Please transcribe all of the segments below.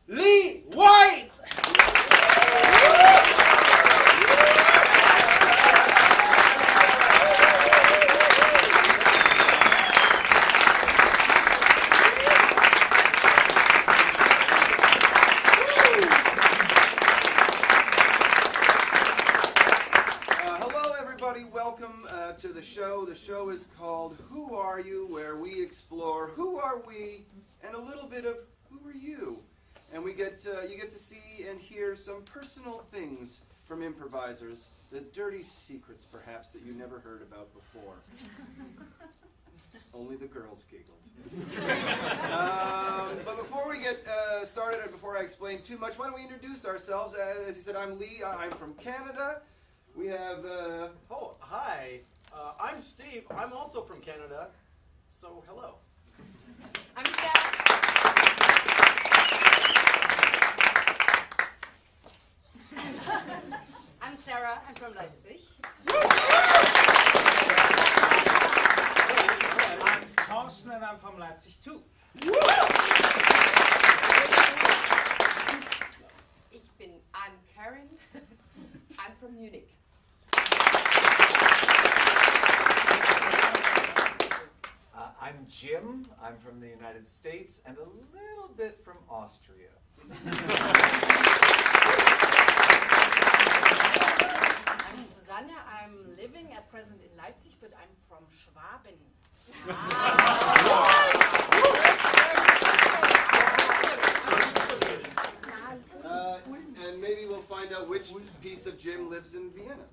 Lee White! To the show. The show is called Who Are You?, where we explore who are we and a little bit of who are you. And we get you get to see and hear some personal things from improvisers, the dirty secrets perhaps that you never heard about before. Only the girls giggled. But before we get started and before I explain too much, why don't we introduce ourselves? As you said, I'm Lee. I'm from Canada. We have... Oh, hi. I'm Steve. I'm also from Canada. So, hello. I'm Sarah. I'm Sarah. I'm from Leipzig. I'm Thorsten and I'm from Leipzig too. I'm Karin. I'm from Munich. I'm Jim. I'm from the United States and a little bit from Austria. I'm Susanne. I'm living at present in Leipzig, but I'm from Schwaben. And maybe we'll find out which piece of Jim lives in Vienna.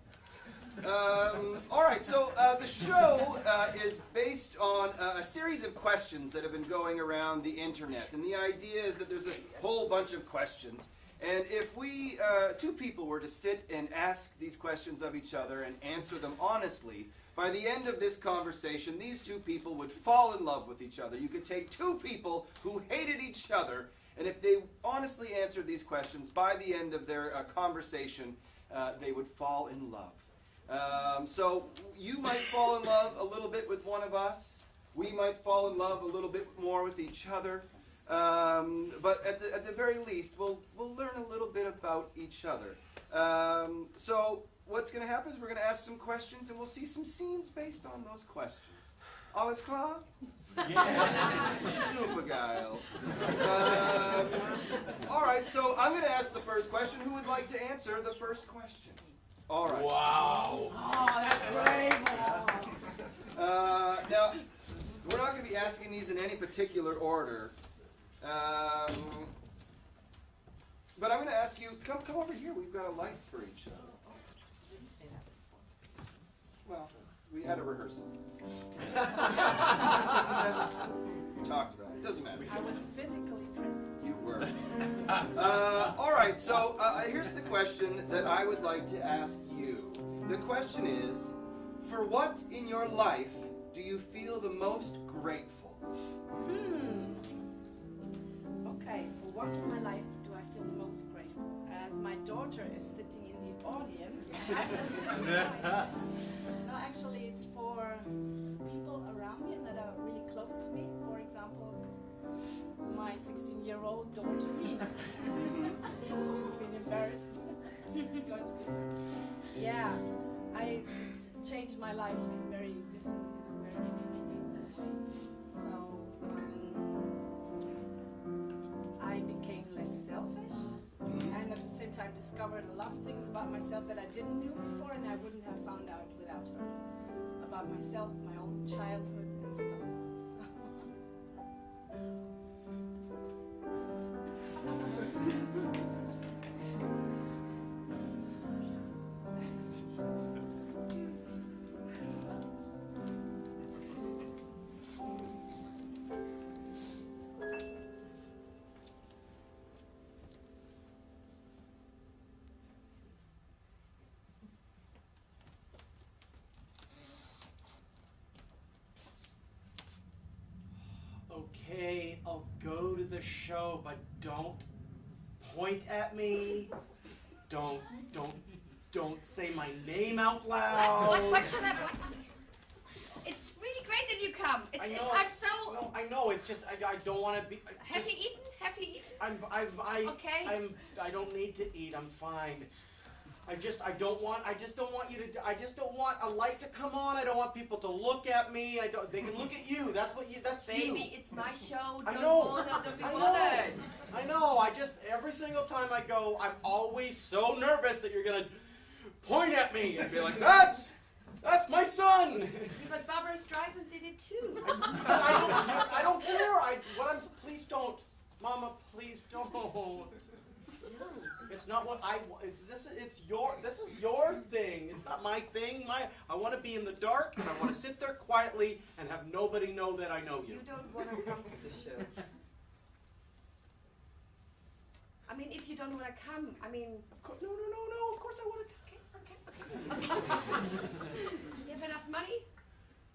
All right, so the show is based on a series of questions that have been going around the internet. And the idea is that there's a whole bunch of questions. And if we, two people, were to sit and ask these questions of each other and answer them honestly, by the end of this conversation, these two people would fall in love with each other. You could take two people who hated each other, and if they honestly answered these questions, by the end of their conversation, they would fall in love. So you might fall in love a little bit with one of us. We might fall in love a little bit more with each other. But at the very least, we'll learn a little bit about each other. So what's going to happen is we're going to ask some questions, and we'll see some scenes based on those questions. Alles klar? Yes. Super geil. All right, so I'm going to ask the first question. Who would like to answer the first question? All right. Wow. Oh, that's great. Now, we're not going to be asking these in any particular order. But I'm going to ask you, come over here. We've got a light for each other. You didn't say that before. Well, we had a rehearsal. We talked about it. Doesn't matter. I was physically present. You were. All right, so here's the question that I would like to ask you. The question is, for what in your life do you feel the most grateful? Okay, for what in my life do I feel the most grateful? As my daughter is sitting in the audience, no, actually it's for people around me that are really close to me. For example, my 16-year-old daughter, Libby. She's been embarrassed. Yeah, I changed my life in very different way. So I became less selfish, and at the same time discovered a lot of things about myself that I didn't know before, and I wouldn't have found out without her. About myself, my own childhood and stuff. Okay, I'll go to the show, but don't point at me. Don't say my name out loud. What should I... It's really great that you come. I know. I'm so... No, I know. It's just I don't want to be. Have you eaten? Have you eaten? Okay. I don't need to eat. I'm fine. I just don't want a light to come on. I don't want people to look at me. They can look at you. That's you. Baby, it's my show. I Don't know. bother. Don't be I know. bothered. I know. Every single time I go, I'm always so nervous that you're gonna point at me and be like, that's my son. Yeah, but Barbara Streisand did it too. I don't care. Please don't, Mama. Please don't. It's not what I want. This is your thing. It's not my thing. I want to be in the dark and I want to sit there quietly and have nobody know that I know you. You don't want to come to the show. I mean, if you don't want to come, I mean. Of course, no. Of course I want to. Okay. You have enough money?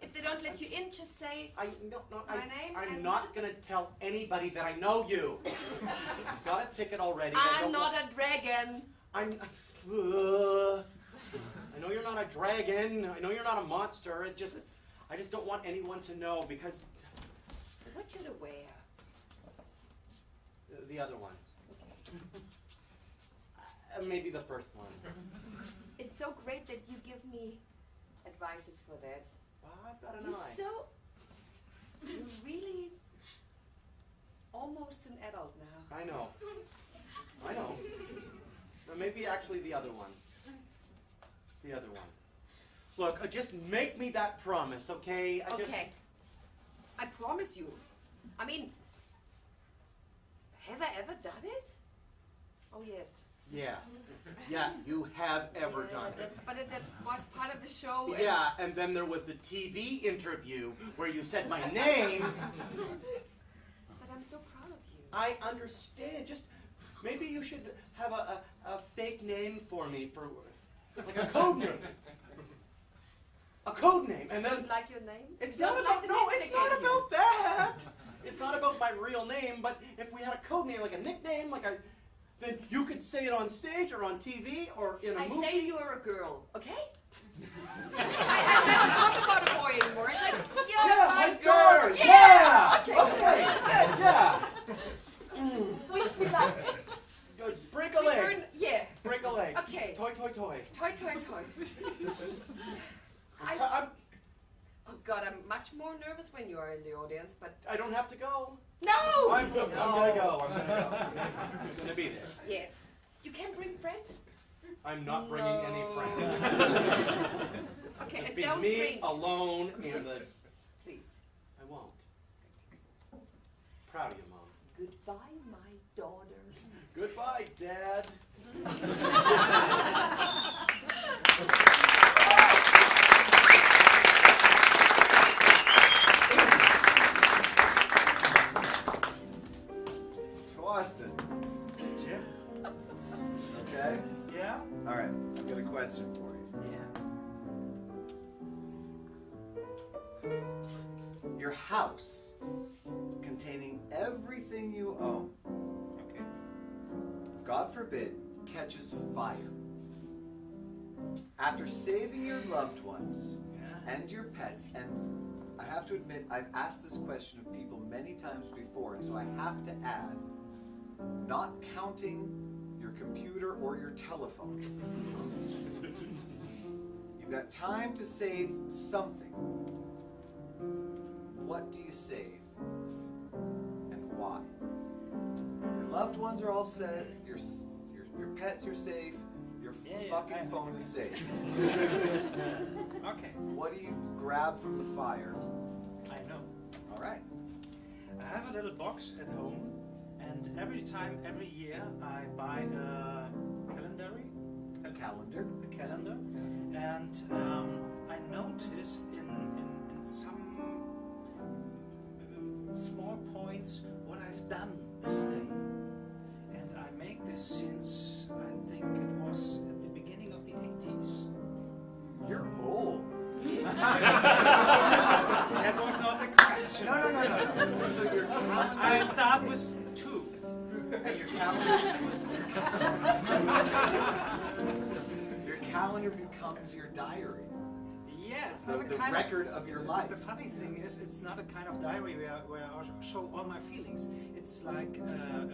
If they don't let you in, just say my name. I'm not gonna tell anybody that I know you. I've got a ticket already. I'm not a dragon. I know you're not a dragon. I know you're not a monster. I just don't want anyone to know because. What should I wear? The other one. Maybe the first one. It's so great that you give me advices for that. I've got an eye. You're really almost an adult now. I know. Or maybe actually the other one. The other one. Look, just make me that promise, okay? Okay. I promise you. I mean, have I ever done it? Oh, yes. Yeah, you have ever done it. But that was part of the show. Yeah, and then there was the TV interview where you said my name. But I'm so proud of you. I understand. Just maybe you should have a fake name for me, for like a code name. A code name, and then. Don't like your name? It's Don't not like about the no. name It's they not gave you. about that. It's not about my real name. But if we had a code name, like a nickname, then you could say it on stage or on TV or in a movie. I say you're a girl, okay? I never talk about a boy anymore. It's like, Yeah, my my girl. daughter. Yeah. Okay. Yeah. Wish me luck. Good. Break a leg. Yeah. Break a leg. Okay. Toy. Toy. Oh God, I'm much more nervous when you are in the audience, but I don't have to go. no. I'm gonna go. I'm gonna be there. Yeah. You can bring friends. I'm not bringing any friends. Okay, Just and be don't me bring. alone and the. Please. I won't. Proud of you, Mom. Goodbye, my daughter. Goodbye, Dad. Thorsten. Jim? Okay? Yeah? All right, I've got a question for you. Yeah. Your house, containing everything you own, Okay. God forbid, catches fire. After saving your loved ones Yeah. and your pets, and I have to admit, I've asked this question of people many times before, and so I have to add, not counting your computer or your telephone. You've got time to save something. What do you save? And why? Your loved ones are all set, your pets are safe, your fucking phone is safe. Okay, What do you grab from the fire? I know. All right. I have a little box at home, and every year, I buy a calendar, and I noticed in some small points what I've done this day, and I make this since I think it was at the beginning of the 80s. You're old. That was not the question. No. So your calendar, I start with 2. your calendar becomes your diary. Yeah, it's not the a kind record of your life. The funny thing is, it's not a kind of diary where I show all my feelings. It's like a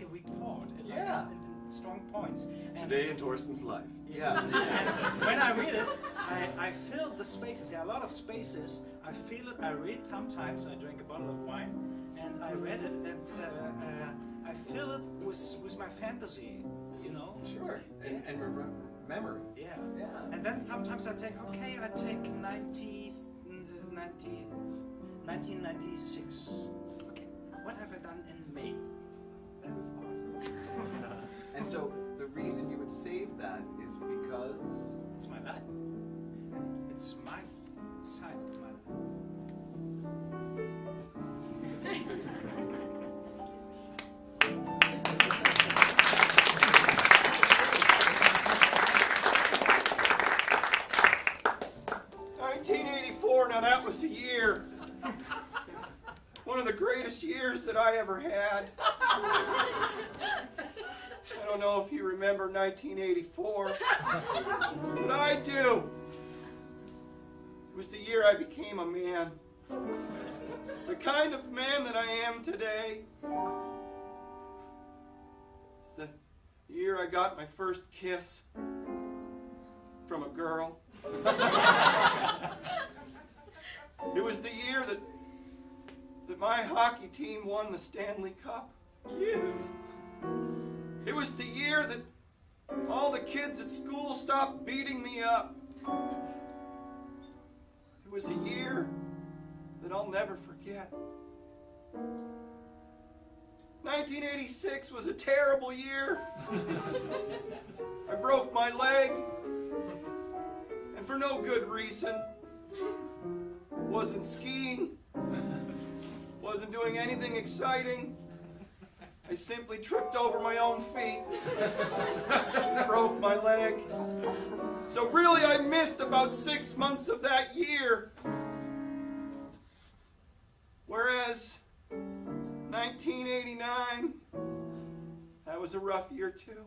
report. Yeah. In strong points. And Today in Thorsten's life. Yeah. And when I read it, I fill the spaces. There are a lot of spaces. I feel it. I read sometimes. I drink a bottle of wine, and I read it, and I fill it with my fantasy. You know. Sure. And memory. Yeah. Yeah. And then sometimes I take 1996. Okay, what have I done in May? That is awesome. And so the reason you would save that is because It's my life. It's my side of my life. 1984, now that was a year. One of the greatest years that I ever had. I don't know if you remember 1984, but I do. It was the year I became a man. The kind of man that I am today. It's the year I got my first kiss from a girl. It was the year that my hockey team won the Stanley Cup. It was the year that all the kids at school stopped beating me up. It was a year that I'll never forget. 1986 was a terrible year. I broke my leg, and for no good reason. Wasn't skiing, wasn't doing anything exciting. I simply tripped over my own feet, broke my leg. So really I missed about 6 months of that year. Whereas 1989, that was a rough year too.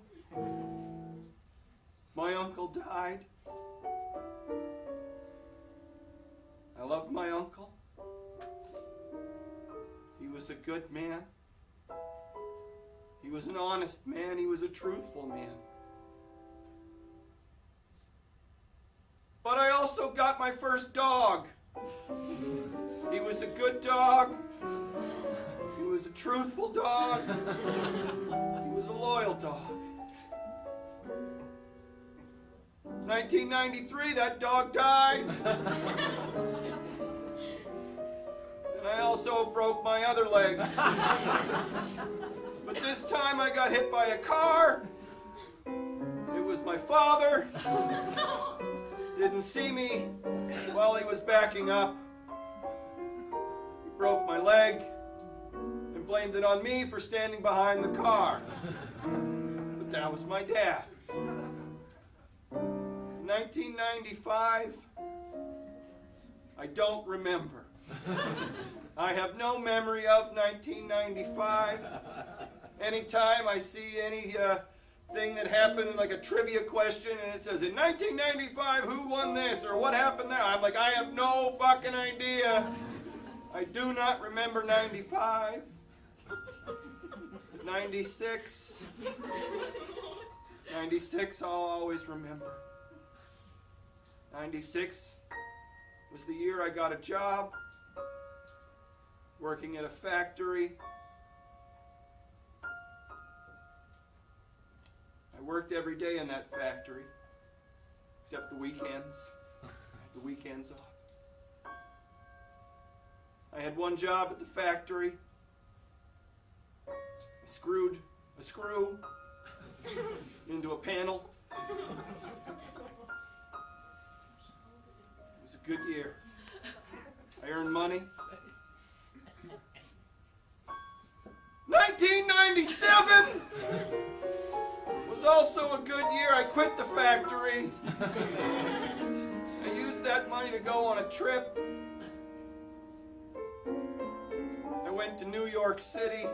My uncle died. I loved my uncle. He was a good man. He was an honest man. He was a truthful man. But I also got my first dog. He was a good dog. He was a truthful dog. He was a loyal dog. 1993, that dog died. And I also broke my other leg. But this time I got hit by a car. It was my father. Didn't see me while he was backing up. He broke my leg and blamed it on me for standing behind the car. But that was my dad. 1995, I don't remember. I have no memory of 1995. Anytime I see any thing that happened, like a trivia question, and it says, in 1995, who won this, or what happened there? I'm like, I have no fucking idea. I do not remember 95. 96. 96, I'll always remember. 96 was the year I got a job working at a factory. I worked every day in that factory, except the weekends. I had the weekends off. I had one job at the factory. I screwed a screw into a panel. It was a good year. I earned money. 1997 was also a good year. I quit the factory. I used that money to go on a trip. I went to New York City.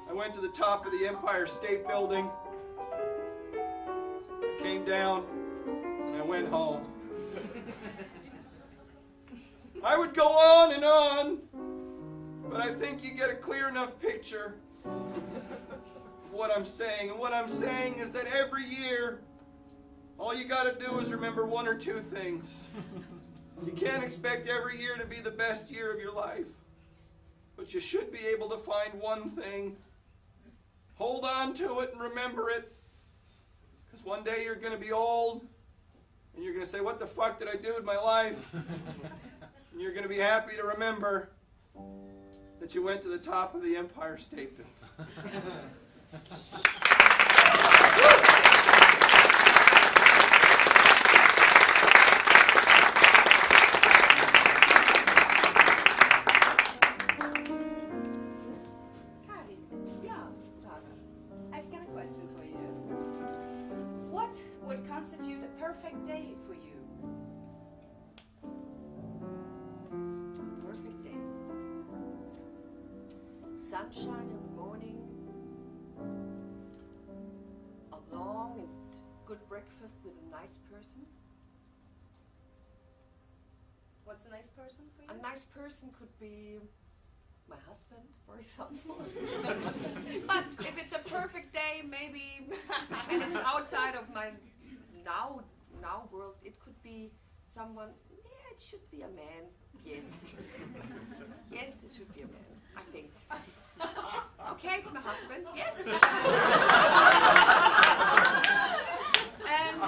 I went to the top of the Empire State Building. I came down and I went home. I would go on, but I think you get a clear enough picture of what I'm saying. And what I'm saying is that every year, all you got to do is remember one or two things. You can't expect every year to be the best year of your life, but you should be able to find one thing. Hold on to it and remember it, because one day you're going to be old, and you're going to say, what the fuck did I do with my life? And you're going to be happy to remember that you went to the top of the Empire State Building. Karin, yeah, Susanne. I've got a question for you. What would constitute a perfect day for you? Perfect day. Sunshine in the morning. A long and good breakfast with a nice person. What's a nice person for you? A nice person could be my husband, for example. But if it's a perfect day, maybe, and it's outside of my now world, it could be someone. Yeah, it should be a man. Yes. Yes, it should be a man, I think. Okay, it's my husband. Yes. And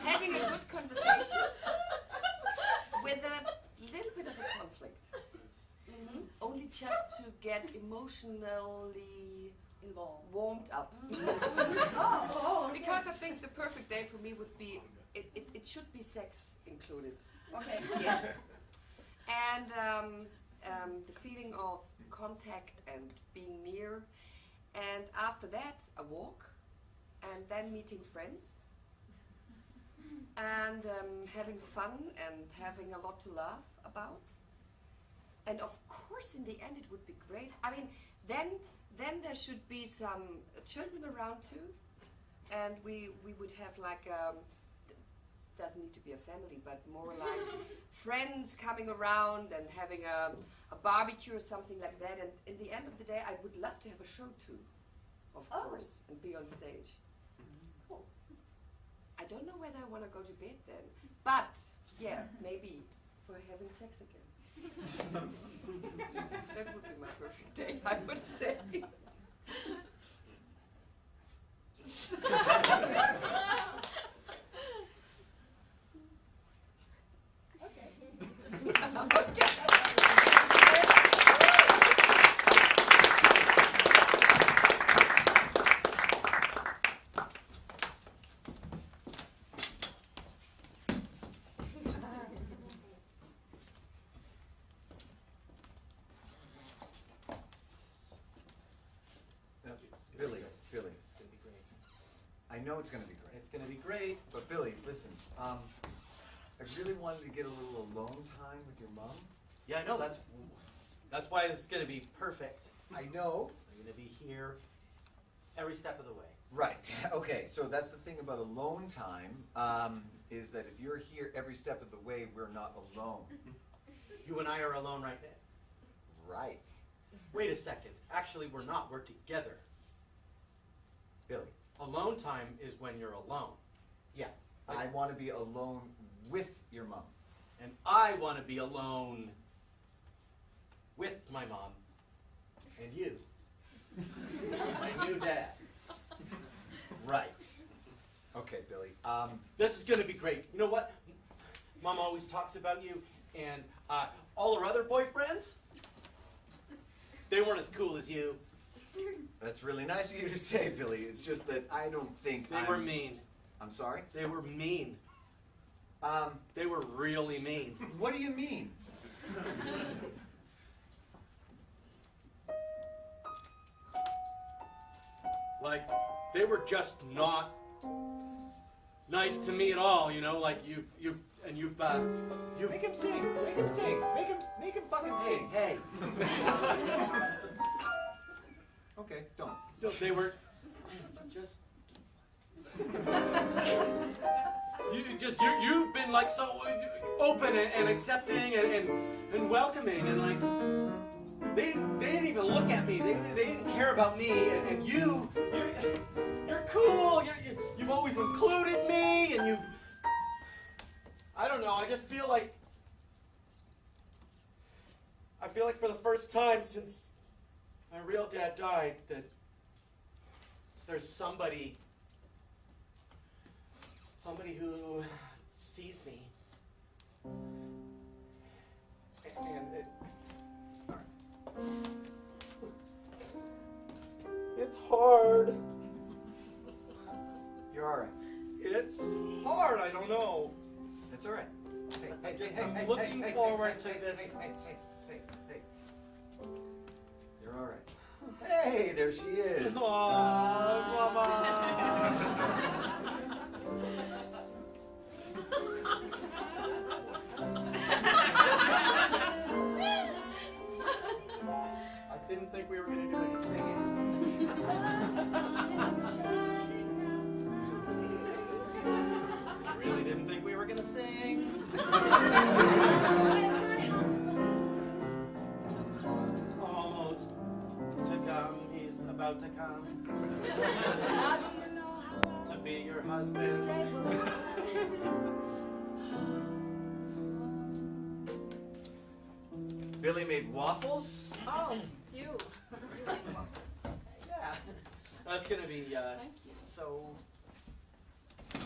having a good conversation with a little bit of a conflict. Only just to get emotionally warmed up. Because I think the perfect day for me would be, it should be sex included. Okay. Yeah. And the feeling of contact and being near. And after that, a walk. And then meeting friends. And having fun and having a lot to laugh about. And of course, in the end, it would be great. I mean, then there should be some children around too. And we would have like, doesn't need to be a family, but more like friends coming around and having a barbecue or something like that. And in the end of the day, I would love to have a show too, of course, and be on stage. Cool. I don't know whether I want to go to bed then, but yeah, maybe for having sex again. That would be my perfect day, I would say. Billy, I know it's going to be great. It's going to be great. But Billy, listen, I really wanted to get a little alone time with your mom. Yeah, I know. That's why this is going to be perfect. I know. I'm going to be here every step of the way. Right. Okay, so that's the thing about alone time, is that if you're here every step of the way, we're not alone. You and I are alone right now. Right. Wait a second. Actually, we're not. We're together. Billy. Alone time is when you're alone. Yeah. I want to be alone with your mom. And I want to be alone with my mom and you. My new dad. Right. Okay, Billy. This is going to be great. You know what? Mom always talks about you, and all her other boyfriends, they weren't as cool as you. That's really nice of you to say, Billy. It's just that I don't think They were mean. I'm sorry? They were mean. They were really mean. What do you mean? Like, they were just not nice to me at all, you know, like you've Make him sing. Make him sing. Make him fucking sing. Hey. Okay, don't. No, they were just You've been like so open and accepting and welcoming, and like they didn't even look at me. They didn't care about me, and you're cool. You've always included me, and I don't know. I just feel like for the first time since my real dad died that there's somebody who sees me. And it's hard. You're all right. It's hard, I don't know. It's all right. I'm looking forward to this. Hey. You're all right. Hey, there she is. Aww, Mama. I didn't think we were going to do any singing. I really didn't think we were going to sing. Almost to come. He's about to come. To be your husband. Billy made waffles. Oh, it's you. Yeah. That's going to be Thank you. so... Do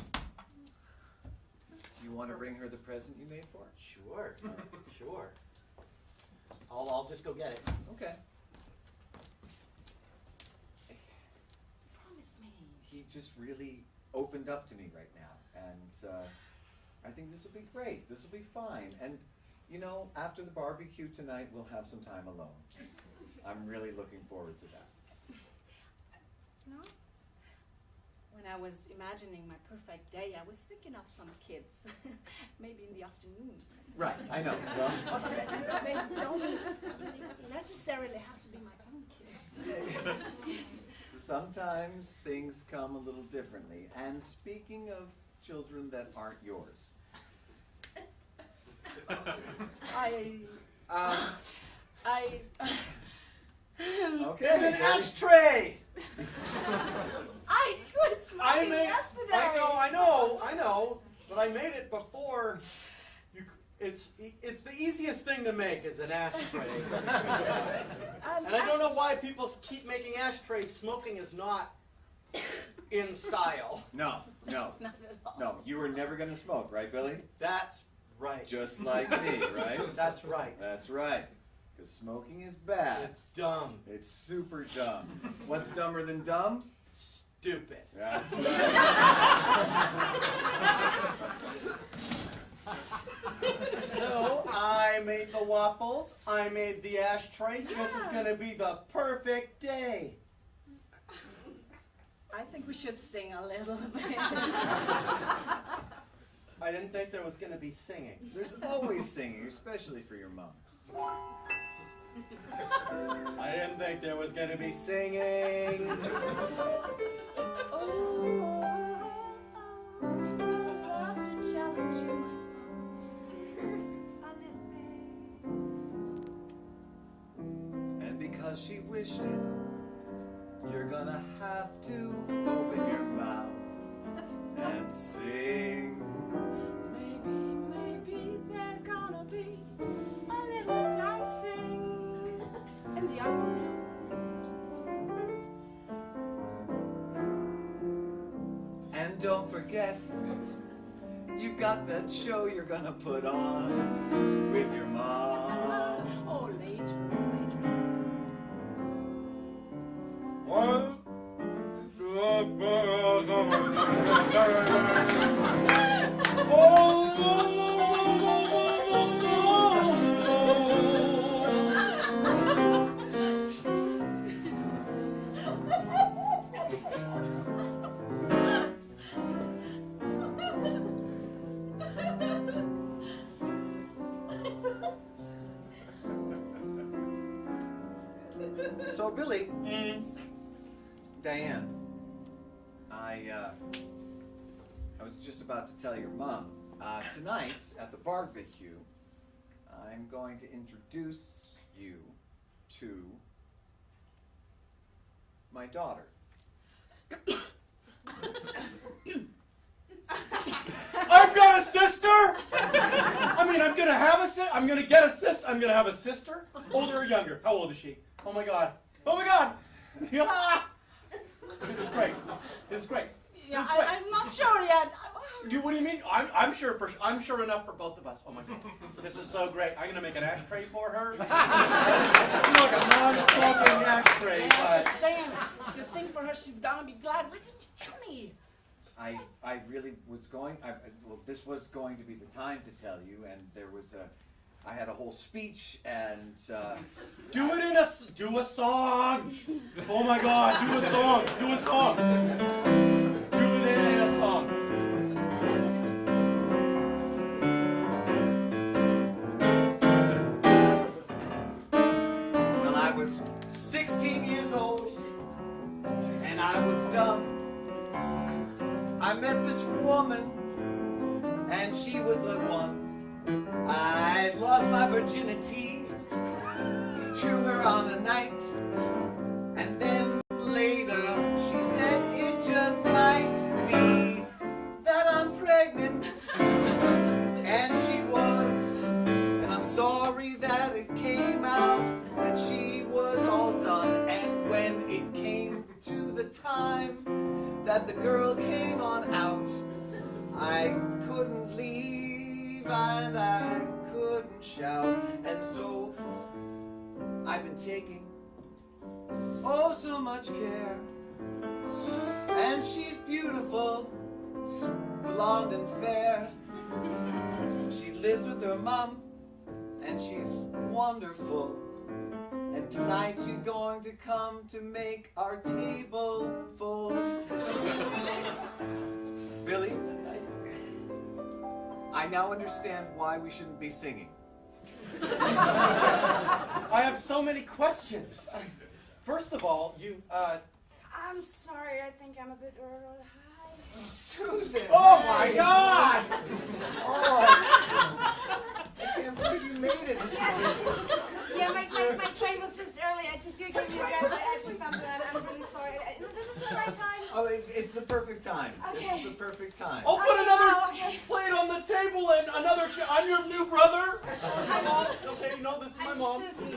you want to bring her the present you made for her? Sure. Sure. I'll just go get it. Okay. Promise me. He just really opened up to me right now, and I think this will be great. This will be fine. And you know, after the barbecue tonight, we'll have some time alone. I'm really looking forward to that. No? When I was imagining my perfect day, I was thinking of some kids, maybe in the afternoons. Right, I know. Well, They don't necessarily have to be my own kids. sometimes things come a little differently. And speaking of children that aren't yours, okay. It's an ashtray! I quit smoking yesterday. I know, but I made it before. It's the easiest thing to make is an ashtray. And I don't know why people keep making ashtrays. Smoking is not in style. No. Not at all. No, you were never going to smoke, right, Billy? That's right. Just like me, right? That's right. That's right. Because smoking is bad. It's dumb. It's super dumb. What's dumber than dumb? Stupid. That's right. So I made the waffles. I made the ashtray. This is going to be the perfect day. I think we should sing a little bit. I didn't think there was going to be singing. There's always singing, especially for your mom. I didn't think there was going to be singing. Oh, I'd love to challenge you, my son, a little bit. And because she wished it, you're gonna have to open your mouth and sing. Maybe there's gonna be a little dancing in the afternoon. And don't forget, you've got that show you're gonna put on with your mom. Oh, later. So Billy, Diane, I was just about to tell your mom. Tonight, at the barbecue, I'm going to introduce you to my daughter. I've got a sister! I mean, I'm gonna have a sister. I'm gonna get a sister. I'm gonna have a sister. Older or younger? How old is she? Oh my God. Oh my God. Yeah. This is great. This is great. Yeah, I'm not sure yet. What do you mean? I'm sure enough for both of us. Oh my God. This is so great. I'm gonna make an ashtray for her. Look, a non-smoking ashtray. Yeah, just saying. If you sing for her, she's gonna be glad. Why didn't you tell me? I really was going, well, this was going to be the time to tell you, and there was I had a whole speech, and Do a song. Oh my God, do a song. Do a song. Do it in a song. Well, I was 16 years old, and I was dumb. I met this woman, and she was the one. I lost my virginity to her on the night, and then later she said it just might be that I'm pregnant, and she was, and I'm sorry that it came out that she was all done, and when it came to the time that the girl came on out, I couldn't leave and I couldn't shout, and so I've been taking oh so much care, and she's beautiful, blonde and fair. She lives with her mom, and she's wonderful. And tonight she's going to come to make our table full. Billy, I now understand why we shouldn't be singing. I have so many questions. First of all, I'm sorry, I think I'm a bit early. Hi. Susan! Oh my God! Oh, I can't believe you made it. Yeah, my train was just early. You gave me the address. I just found it. I'm really sorry. Is this the right time? Oh, it's the perfect time. This Okay. is the perfect time. I'll put another okay. plate on the table and another I'm your new brother. First of all, okay, no, this is my I'm mom. Susan.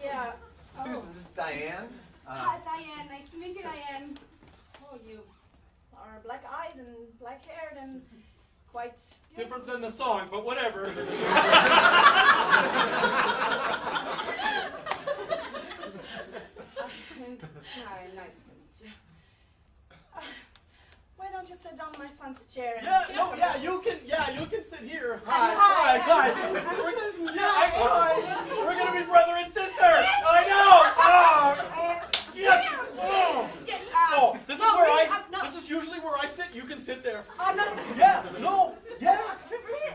Yeah. Susan, this is Diane. Hi, Diane. Nice to meet you, Diane. Oh, you are black-eyed and black-haired and quite Different than the song, but whatever. And, hi, nice to meet you. Why don't you sit down in my son's chair? And You can sit here. Hi. Hi. I'm Susan. Hi. We're gonna be brother and sister. I know. Yes. Oh, this is where no. This is usually where I sit. You can sit there. Oh, no. Yeah. No. Yeah. Really?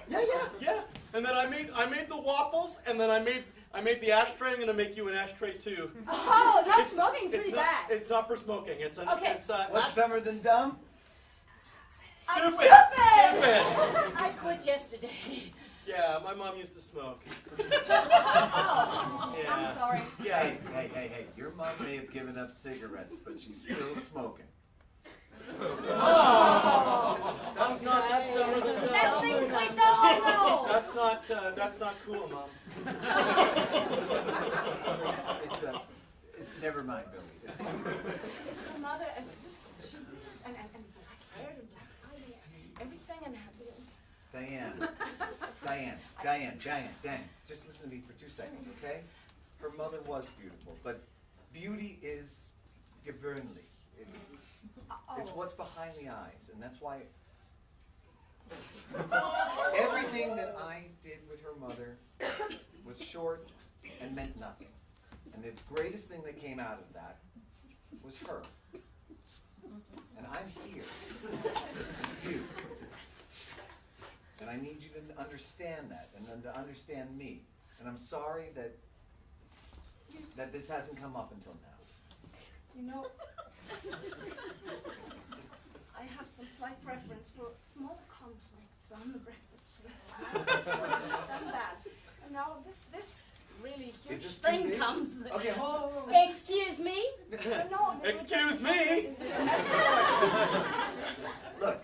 Yeah. And then I made the waffles, and then I made the ashtray. I'm gonna make you an ashtray too. Oh, not smoking's pretty bad. It's not for smoking. It's Okay. What's dumber than dumb? I'm stupid. I quit yesterday. Yeah, my mom used to smoke. Oh, Yeah. I'm sorry. Yeah. Hey, your mom may have given up cigarettes, but she's still smoking. Oh, that's dumber than dumb. That's the wait, no. That's not cool, Mom. Never mind, Billy. It's fine. Is her mother as beautiful as she is and black-haired and black-eyed and everything and happy? Diane, just listen to me for 2 seconds, okay? Her mother was beautiful, but beauty is gewöhnlich. It's what's behind the eyes, and that's why everything that I did with her mother was short and meant nothing. And the greatest thing that came out of that was her. And I'm here. You. And I need you to understand that, and then to understand me. And I'm sorry that this hasn't come up until now. You know, I have some slight preference for small conflicts on the breakfast table. I understand that. And now this really huge this too thing big? comes. Okay, hold on. Excuse me? No, Excuse me? Look.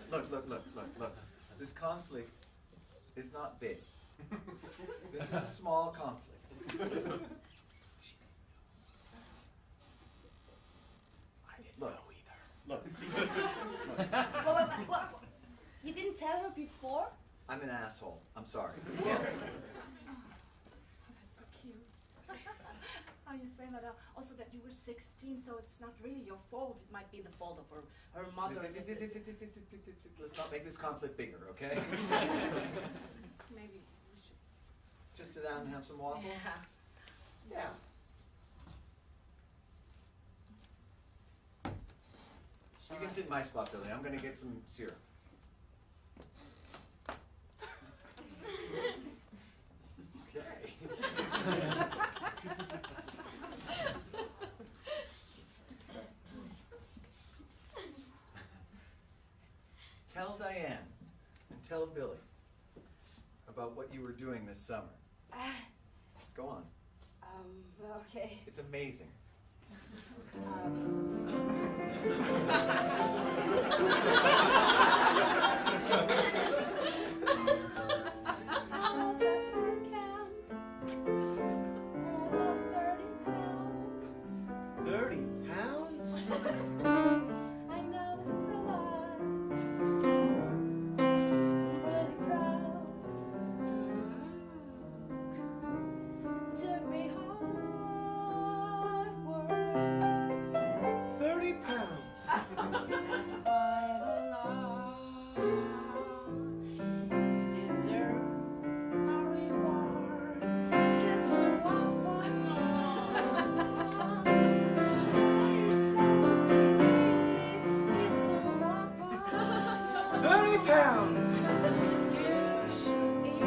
This conflict is not big. This is a small conflict. I didn't Look. know either. Look. Well, you didn't tell her before? I'm an asshole. I'm sorry. Yeah. That's so cute. How you say that? Also that you were 16, so it's not really your fault. It might be the fault of her mother. Let's not make this conflict bigger, okay? Maybe we should. Just sit down and have some waffles? Yeah. You can sit in my spot, Billy. I'm going to get some syrup. Okay. Tell Diane and tell Billy about what you were doing this summer. Go on. Okay. It's amazing. I was at fat camp and I lost 30 pounds. 30 pounds? I know that's a lot. I'm really proud. Took me hard work. 30 pounds. That's quite a lot. Deserve a reward. Get some waffles. You're so sweet. Get some waffles. 30 pounds. You should eat.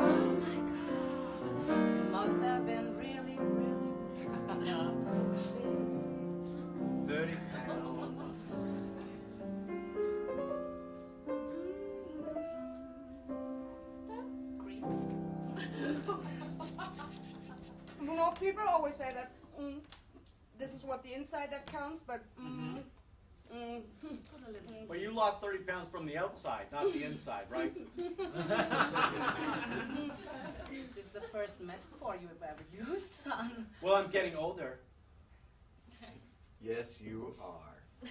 Oh my God. It must have been really, really, really sweet. 30 pounds. Greek. You know, people always say that this is what the inside that counts, but Put a little. But you lost 30 pounds from the outside, not the inside, right? This is the first metaphor you have ever used, son. Well, I'm getting older. Yes, you are.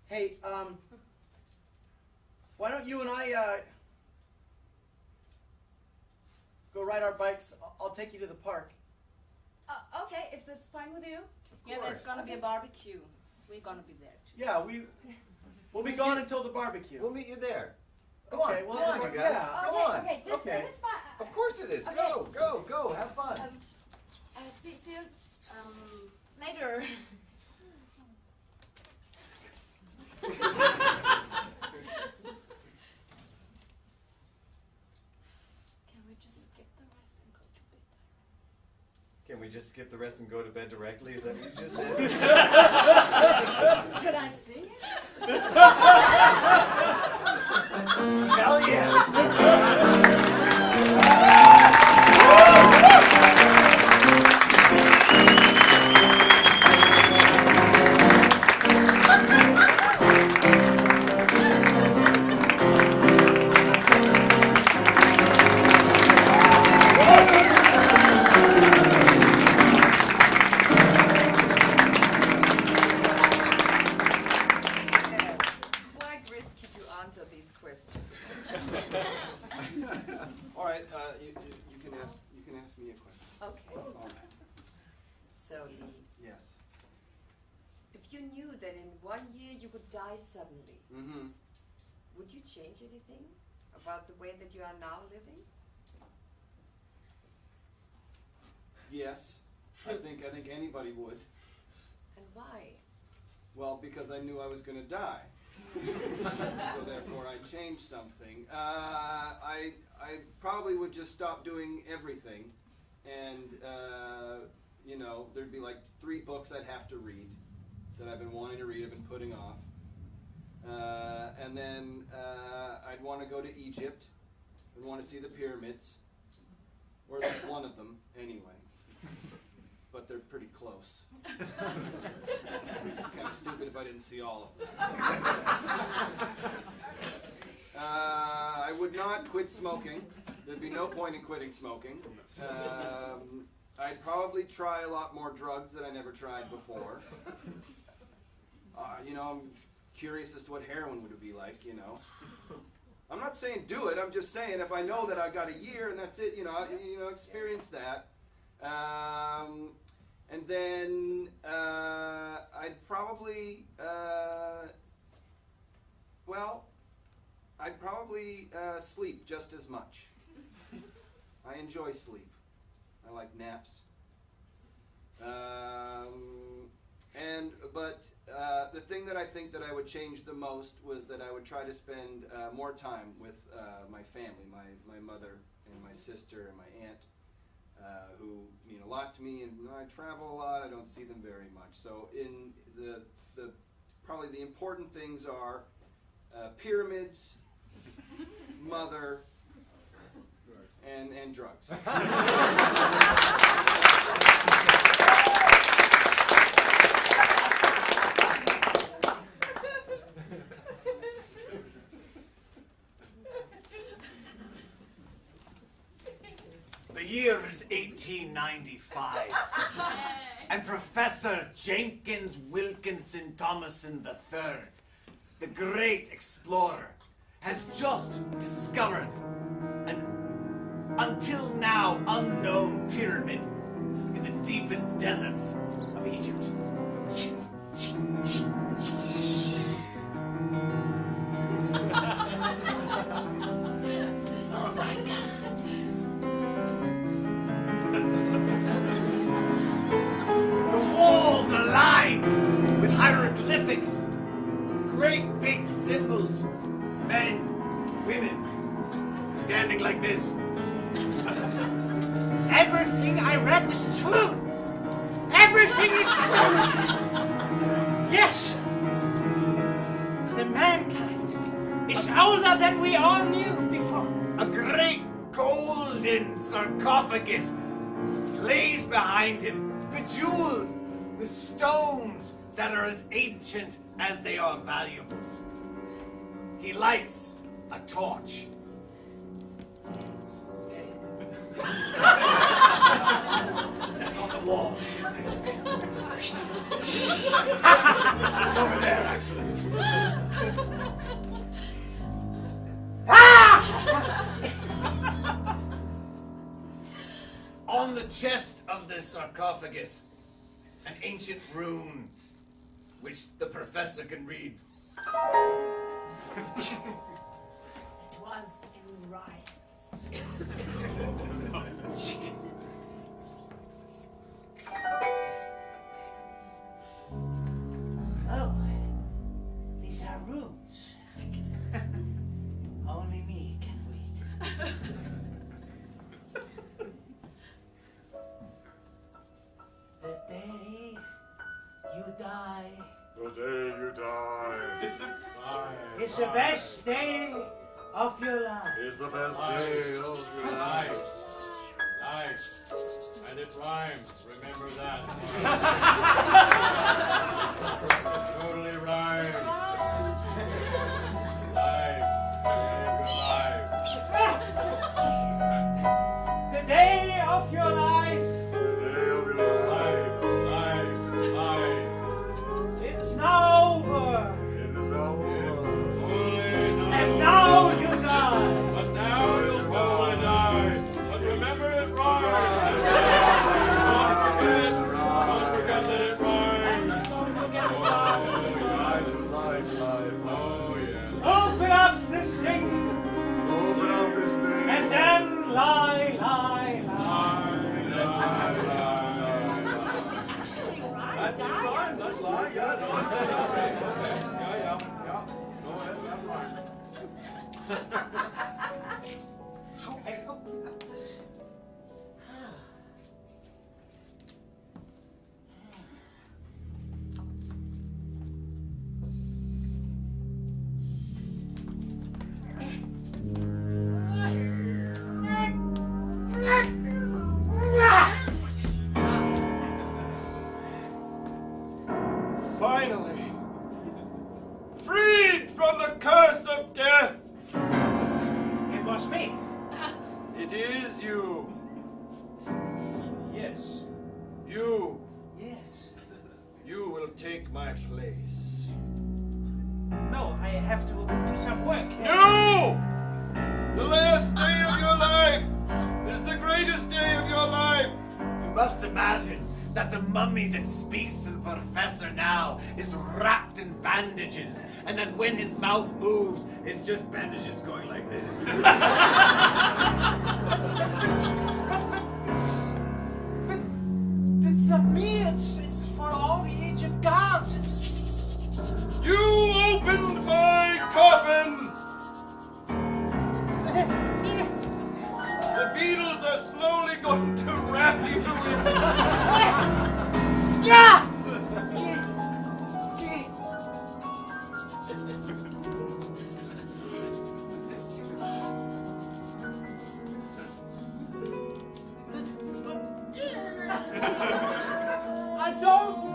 Hey, why don't you and I go ride our bikes? I'll take you to the park. okay, if that's fine with you. Yeah, there's gonna be a barbecue. We're gonna be there too. Yeah, we'll be gone until the barbecue. We'll meet you there. Go Okay, on, well, come on, you guys. yeah. Go on. Okay, just Okay. it's fine. Of course it is. Okay. Go, have fun. See you later. Can we just skip the rest and go to bed? Can we just skip the rest and go to bed directly? Is that what you just said? Should I sing? Hell yes! Quite risky to answer these questions. All right, you can ask me a question. Okay. All right. So, Lee, Yes. if you knew that in 1 year you would die suddenly, Mm-hmm. would you change anything about the way that you are now living? Yes. I think anybody would. And why? Well, because I knew I was going to die. So therefore I changed something. I probably would just stop doing everything, and there'd be like 3 books I'd have to read, that I've been wanting to read, I've been putting off. And then I'd want to go to Egypt. I'd want to see the pyramids, or at least one of them, anyway. But they're pretty close. Kind of stupid if I didn't see all of them. I would not quit smoking. There'd be no point in quitting smoking. I'd probably try a lot more drugs that I never tried before. I'm curious as to what heroin would be like, I'm not saying do it, I'm just saying if I know that I got a year and that's it, experience that. And then I'd probably, sleep just as much. I enjoy sleep. I like naps. But the thing that I think that I would change the most was that I would try to spend more time with my family, my mother and my sister and my aunt, who mean a lot to me, and I travel a lot, I don't see them very much. So in the probably the important things are pyramids, mother, and drugs. The year is 1895, and Professor Jenkins Wilkinson Thomason III, the great explorer, has just discovered an until now unknown pyramid in the deepest deserts of Egypt. Oh my God. The walls are lined with hieroglyphics, great big symbols, men, women, standing like this. Everything I read is true. Everything is true. Yes. The mankind is older than we all knew before. A great golden sarcophagus lays behind him, bejeweled with stones that are as ancient as they are valuable. He lights a torch. That's on the wall. It's over there, actually. On the chest of the sarcophagus, an ancient rune, which the professor can read. It was in rhymes. Oh, these are runes. Only me can read. The day you die. The day you die. It's the best day of your life. Is the best day of your life. Nice. And it rhymes. Remember that. Totally rhymes. Life. The day of your life. The day of your life. Life. It's now over. It is over. And now you die. But now you'll probably die. But remember it rhymes. Don't forget that it rhymes. Oh, yeah. Open up this thing. Open up this thing. And then lie. Actually, rhyme. That did rhyme, that's lie, yeah. No, yeah. Go ahead, that rhyme. How I open up this. It is you. Yes. You. Yes. You will take my place. No, I have to do some work. No! The last day of your life is the greatest day of your life. You must imagine that the mummy that speaks to the professor now is wrapped in bandages, and that when his mouth moves, it's just bandages going like this. But it's not me. It's for all the ancient gods. You opened my coffin! The beetles are slowly going to wrap you in. Yeah! I don't.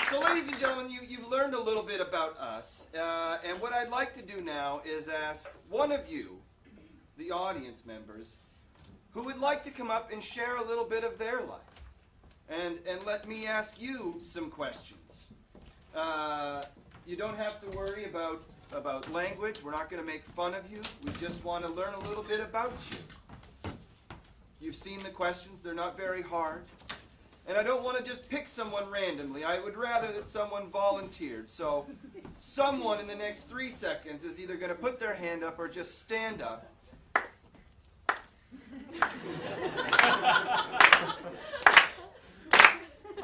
So, ladies and gentlemen, you've learned a little bit about us, and what I'd like to do now is ask one of you, the audience members, who would like to come up and share a little bit of their life, and let me ask you some questions. You don't have to worry about language. We're not going to make fun of you. We just want to learn a little bit about you. You've seen the questions. They're not very hard. And I don't want to just pick someone randomly. I would rather that someone volunteered. So someone in the next 3 seconds is either going to put their hand up or just stand up.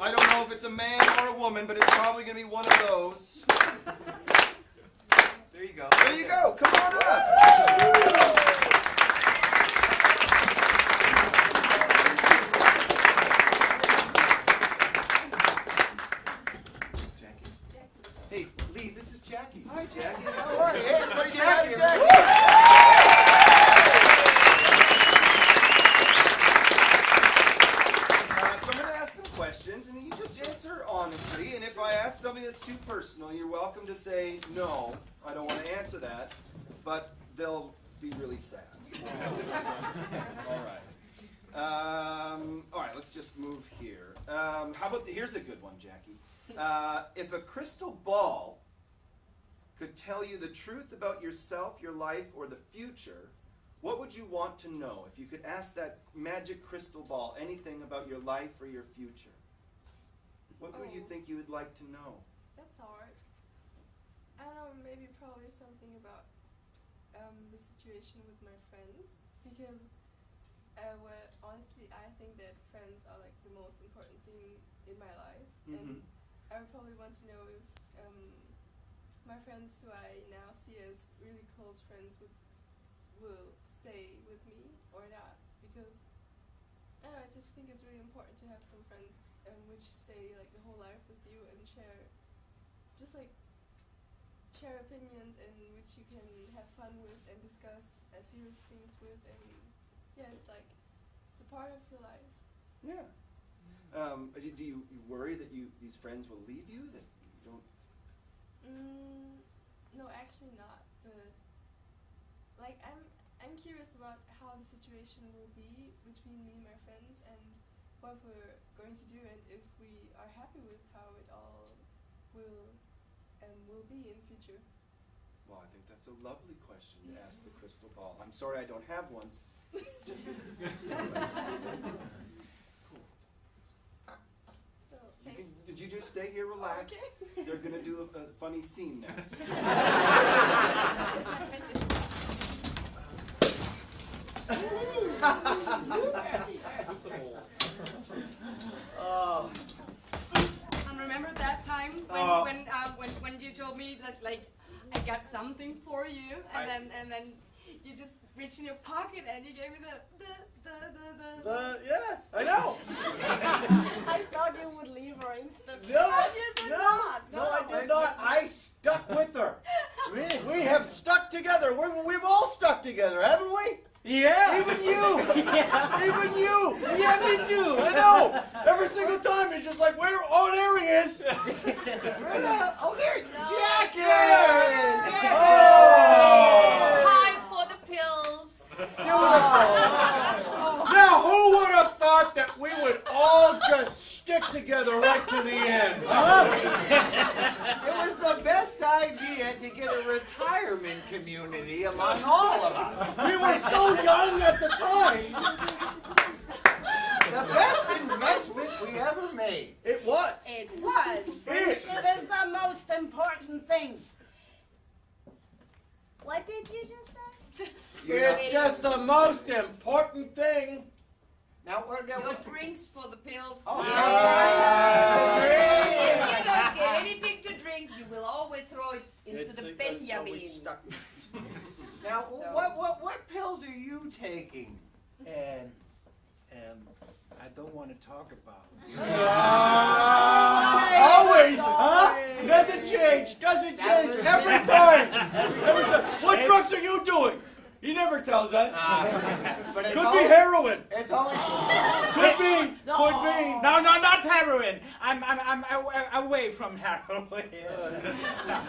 I don't know if it's a man or a woman, but it's probably going to be one of those. There you go. There you go. Come on up. Hey, Lee, this is Jackie. Hi, Jackie. How are you? Hey, everybody say hi to Jackie. Jackie. So I'm going to ask some questions, and you just answer honestly. And if I ask something that's too personal, you're welcome to say, no, I don't want to answer that. But they'll be really sad. All right. All right, let's just move here. How about here's a good one, Jackie. If a crystal ball could tell you the truth about yourself, your life, or the future, what would you want to know? If you could ask that magic crystal ball anything about your life or your future, what would you think you would like to know? That's hard. I don't know, maybe probably something about the situation with my friends, because honestly, I think that friends are like the most important thing in my life, and I would probably want to know if my friends who I now see as really close friends will stay with me or not, because I don't know, I just think it's really important to have some friends which stay like the whole life with you and share opinions, and which you can have fun with and discuss serious things with, and yeah, it's a part of your life. Yeah. Do you worry that these friends will leave you? That you don't? No, actually not. But I'm curious about how the situation will be between me and my friends, and what we're going to do, and if we are happy with how it all will be in the future. Well, I think that's a lovely question to ask the crystal ball. I'm sorry I don't have one. It's just a question. Cool. So, Did you just stay here, relax? Okay. They're going to do a funny scene now. And remember that time when you told me that I got something for you, and then you just reached in your pocket and you gave me the yeah, I know. I thought you would leave her instantly. No, you did not. No, I did not. I stuck with her. We have stuck together. We've all stuck together, haven't we? Yeah. Even you. Yeah. Even even you. Yeah, me too. I know. Every single time it's just like, where? Oh, there he is. Oh, there's Jackie! Oh. Time for the pills. Now, who would have thought that we would all just stick together right to the end? Huh? It was the best idea to get a retirement community among all of us. We were so young at the time. The best investment we ever made. It was. It was. It is the most important thing. What did you just say? It's just the most important thing. Now we're No going drinks for the pills. Oh. If you don't get anything to drink, you will always throw it into the Benjamin. Now, So- what pills are you taking? I don't want to talk about it. Always, huh? Doesn't change. Doesn't change. Every time. Every time. What drugs are you doing? He never tells us. But it's Could be always, heroin. It's always. Could be. Could be. No, not heroin. I'm away from heroin.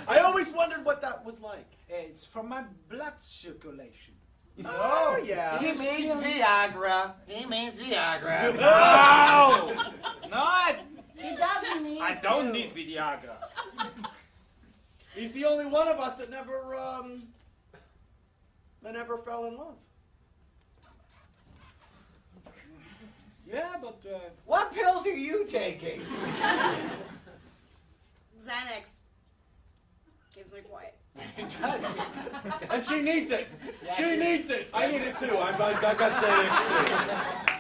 I always wondered what that was like. It's from my blood circulation. Oh, yeah. He means Viagra. He means Viagra. No, He doesn't need I don't to. need Viagra. He's the only one of us that never fell in love. Yeah, but What pills are you taking? Xanax. Keeps me quiet. And she needs it. Yeah, she she- needs it. I need it too. I got Xanax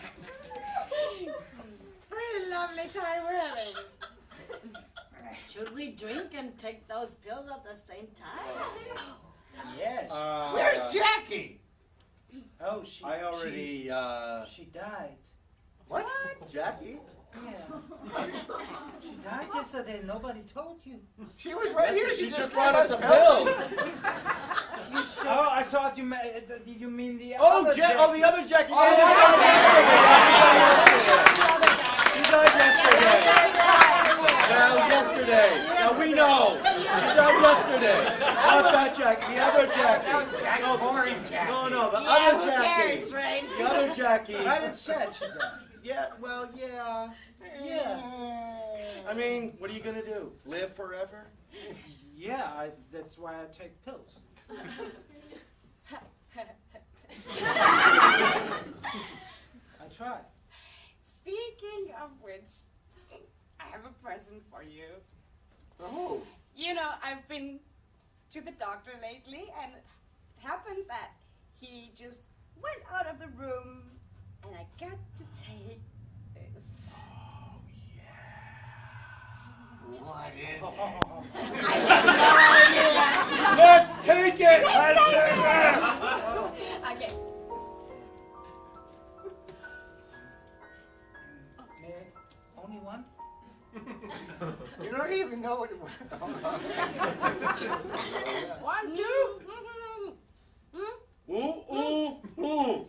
Really lovely time we're having. Should we drink and take those pills at the same time? yes. too. Where's Jackie? Oh, she. I already, She died. What? Jackie? Yeah. She died yesterday. Nobody told you. She was right here. She just just brought gave us a pill. Oh, I thought you mean the Oh, other the other Jackie. Oh, She died yesterday. That was yesterday. Now we know. She died yesterday. Not that Jackie. The other Jackie. That was Jackie. Boring Jackie. No, the Yeah, other who Jackie. cares, right? The other Jackie. Right, it's said she died. Yeah, well, yeah. Yeah. I mean, what are you gonna do? Live forever? Yeah, that's why I take pills. I try. Speaking of which, I have a present for you. Oh. You know, I've been to the doctor lately, and it happened that he just went out of the room, and I got to take this. What is it? I have no idea. Let's take it! Let's take it! Okay. Only one? You don't even know what it was. 1, 2. Ooh.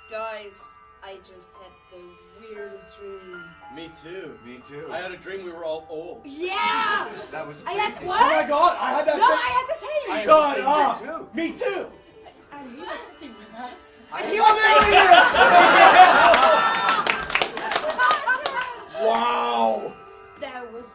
Guys, I just had the weirdest dream. Me too. Me too. I had a dream we were all old. Yeah! That was I had crazy. what? Oh my God! I had that. No, I had the same. I had Shut the up! same dream, too. Me too. And he was sitting with us. I Wow! That was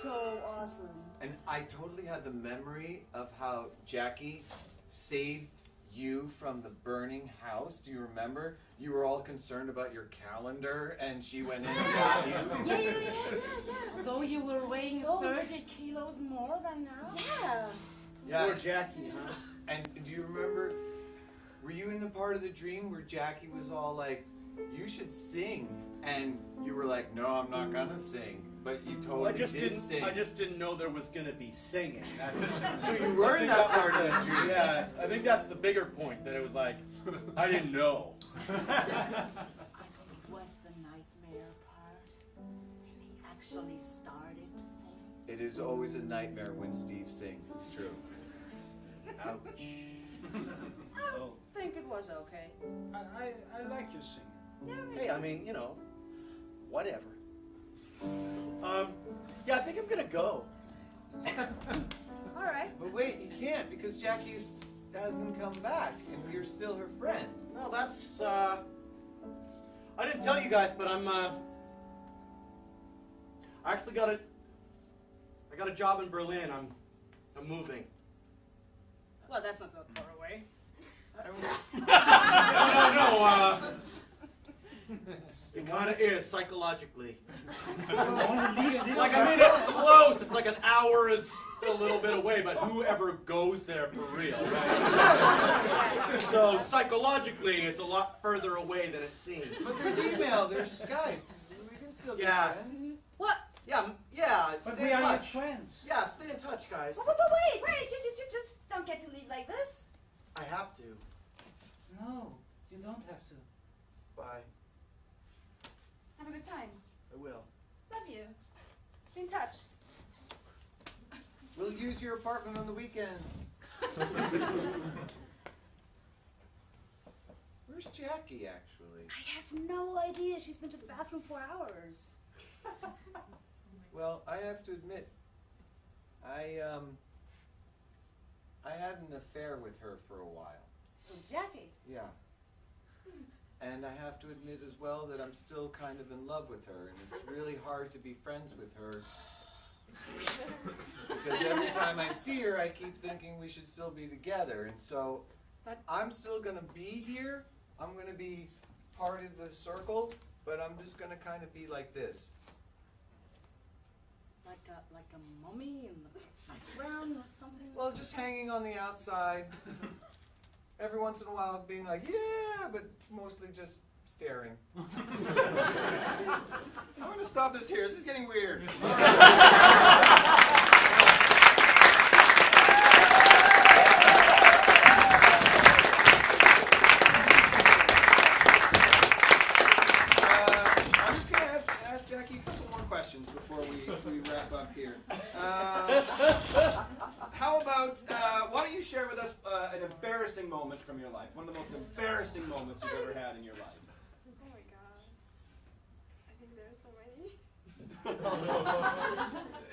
so awesome. And I totally had the memory of how Jackie saved you from the burning house. Do you remember? You were all concerned about your calendar, and she went in and got you. Yeah. Though you were weighing So 30 kilos more than now. Yeah. Yeah. Poor Jackie, huh? And do you remember? Were you in the part of the dream where Jackie was all like, "You should sing," and you were like, "No, I'm not gonna sing," but you totally did sing. I just didn't know there was gonna be singing. That's, So you were in that part of the dream. Yeah, I think that's the bigger point. That it was like, I didn't know. I thought it was the nightmare part. And he actually started to sing. It is always a nightmare when Steve sings, it's true. Ouch. I think it was okay. I like your singing. Hey, I mean, you know, whatever. Yeah, I think I'm gonna go. All right. But wait, you can't because Jackie hasn't come back and you're still her friend. Well, that's, I didn't tell you guys, but I actually got a job in Berlin. I'm moving. Well, that's not that far away. No, it kind of is psychologically. Like, I mean, it's close. It's like an hour. It's a little bit away, but whoever goes there for real, right? So psychologically, it's a lot further away than it seems. But there's email, there's Skype. We can still be Yeah. friends. What? Yeah. But Stay we in are your touch. friends. Yeah, stay in touch, guys. But wait, you just don't get to leave like this. I have to. No, you don't have to. Bye. Have a good time. I will. Love you. Be in touch. We'll use your apartment on the weekends. Where's Jackie, actually? I have no idea. She's been to the bathroom for hours. Well, I have to admit, I had an affair with her for a while. With Jackie. Yeah. And I have to admit as well that I'm still kind of in love with her, and it's really hard to be friends with her. Because every time I see her, I keep thinking we should still be together. And so I'm still going to be here. I'm going to be part of the circle, but I'm just going to kind of be like this. Like a mummy in the background or something? Well, just hanging on the outside. Every once in a while being like, yeah, but mostly just staring. I'm going to stop this here. This is getting weird. I'm just going to ask Jackie a couple more questions before we wrap up here. How about, why don't you share with us an embarrassing moment from your life? One of the most embarrassing moments you've ever had in your life. Oh my gosh. I think there are so many.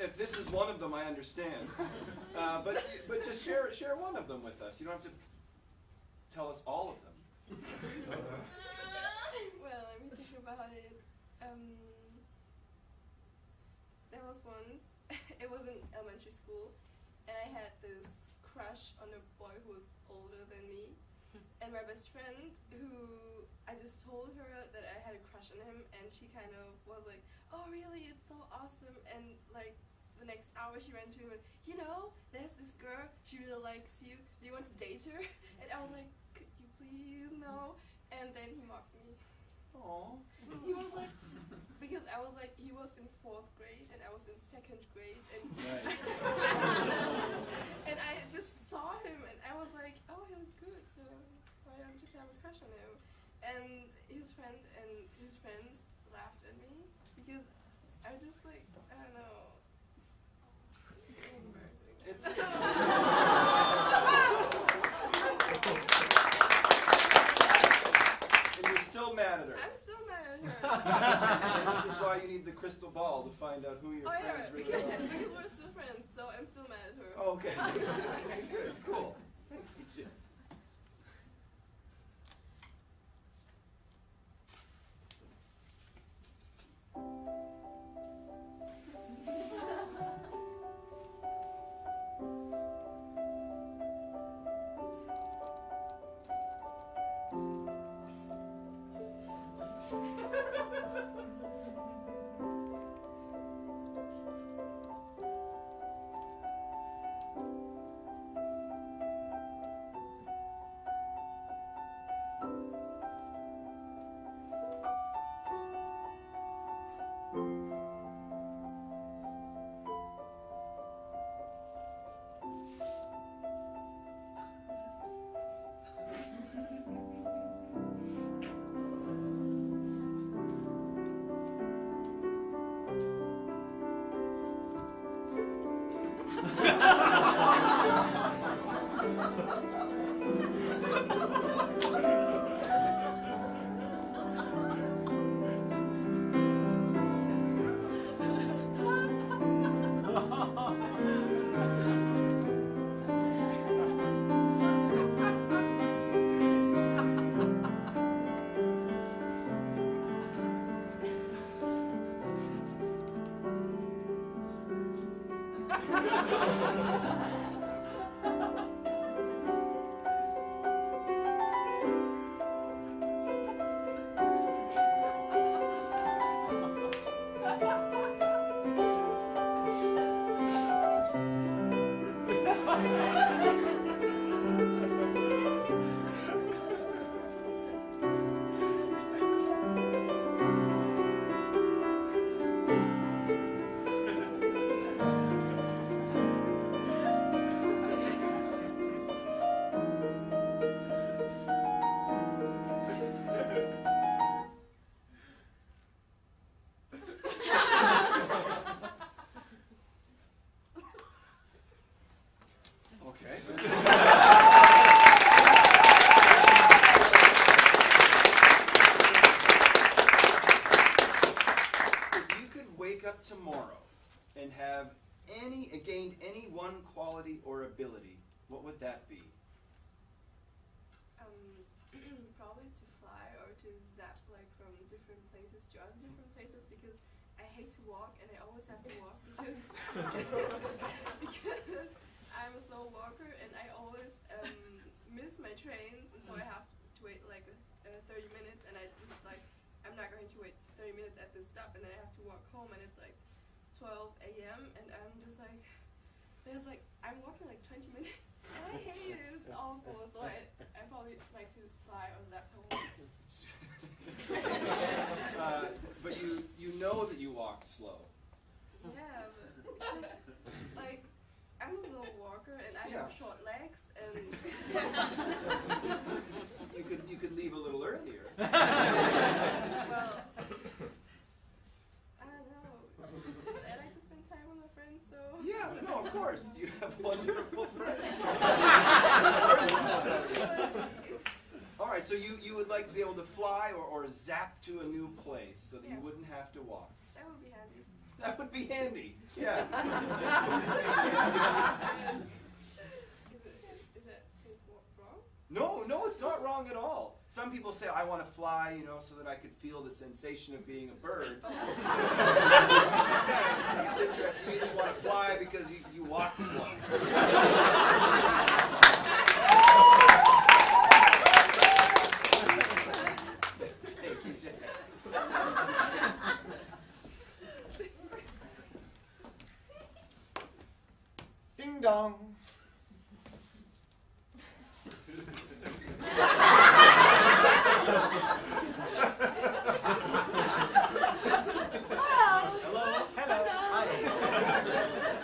If this is one of them, I understand. But just share one of them with us. You don't have to tell us all of them. Well, let me think about it. There was once, it was in elementary school, and I had this crush on a boy who was older than me. And my best friend, who I just told her that I had a crush on him, and she kind of was like, oh really, it's so awesome. And like the next hour she ran to him and, you know, there's this girl, she really likes you, do you want to date her? And I was like, could you please, no? And then he mocked me. Aww. He was like, because I was like, he was in 4th grade and I was in 2nd grade, and and I just saw him and I was like, oh, he was good, so why don't I just have a crush on him? And his friend and his friends laughed at me because I was just like, I don't know. It was embarrassing. It's and you're still mad at her. I'm still mad at her. And this is why you need the crystal ball to find out who your friends really because, are. because we're still friends, so I'm still mad at her. Okay. Good. Cool. Good. gained any one quality or ability, what would that be? Probably to fly or to zap like from different places to other different places, because I hate to walk and I always have to walk because because I'm a slow walker and I always miss my trains, and so I have to wait like 30 minutes, and I just like I'm not going to wait 30 minutes at this stop, and then I have to walk home, and it's like 12 a.m. and I'm just like, there's like I'm walking like 20 minutes. I hate it. It's awful. So I probably like to fly or zap home. But you know that you walk slow. Yeah, but it's just like I'm a slow walker and I have short legs, and you could leave a little earlier. Well, I don't know. I like to spend time with my friends, so Yeah, no, of course. You have wonderful friends. All right, so you would like to be able to fly or zap to a new place so that you wouldn't have to walk. That would be handy. That would be handy. Yeah. Is that wrong? No, it's not wrong at all. Some people say, I want to fly, so that I could feel the sensation of being a bird. It's interesting. You just want to fly because you walk slow. Thank you, Jack. Ding dong.